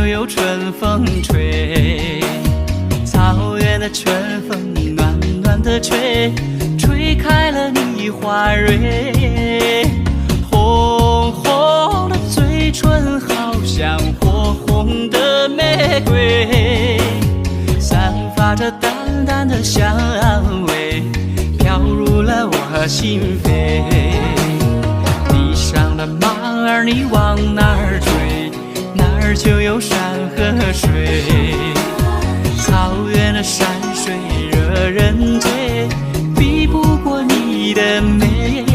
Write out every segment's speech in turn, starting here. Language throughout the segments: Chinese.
就有春风吹，草原的春风暖暖的吹，吹开了你花蕊。红红的嘴唇好像火红的玫瑰，散发着淡淡的香味，飘入了我心扉。地上的马儿你往哪儿追，哪儿就有山和水。草原的山水惹人醉，比不过你的美。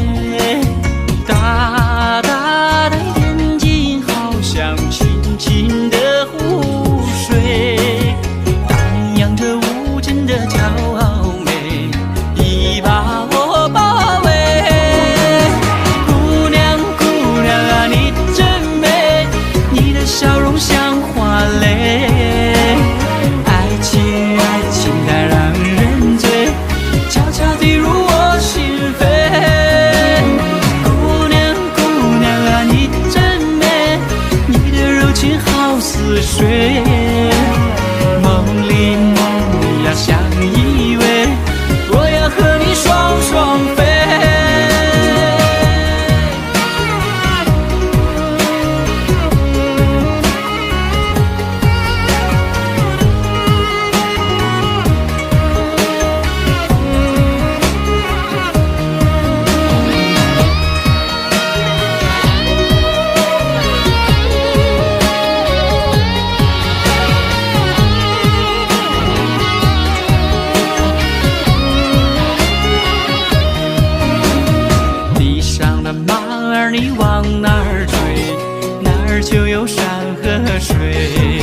大大的眼睛好像清清的湖水，荡漾着无尽的骄傲美，已把我包围。姑娘姑娘啊，你真美，你的笑容像花蕾。爱情爱情它让人醉，悄悄地入我心扉。好似水，梦里梦里呀相依偎，我要和你双双飞。你往哪儿追，哪儿就有山和水。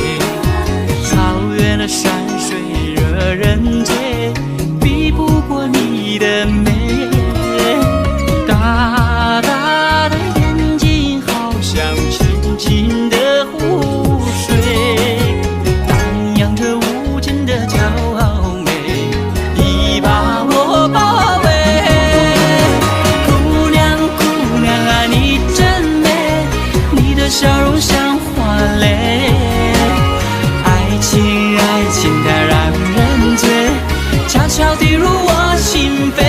草原的山水惹人醉，比不过你的美。大大的眼睛好像清清的湖水，荡漾着无尽的骄傲美，已把我包围。笑容像花蕾，爱情爱情它让人醉，悄悄地入我心扉。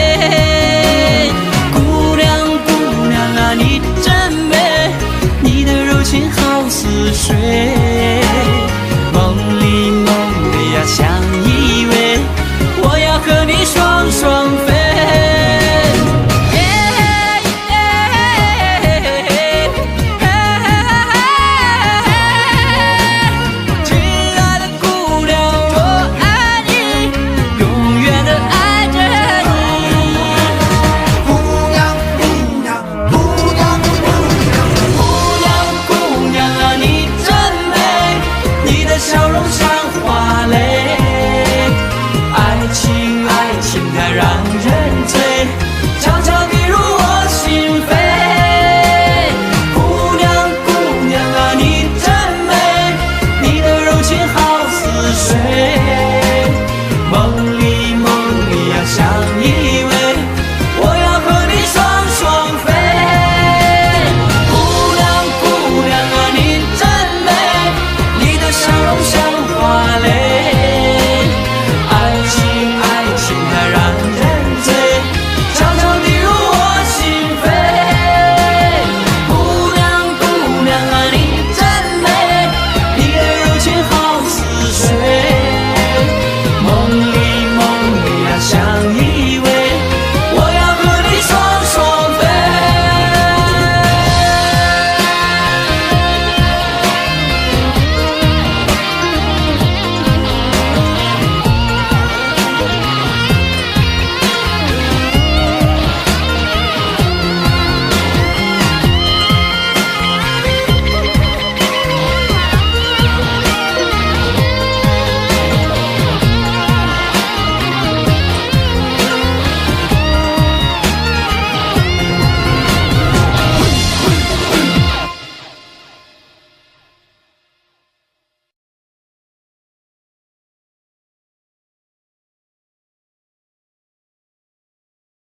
姑娘姑娘啊，你真美，你的柔情好似水，梦里梦里呀相依偎，我要和你双双飞。笑容像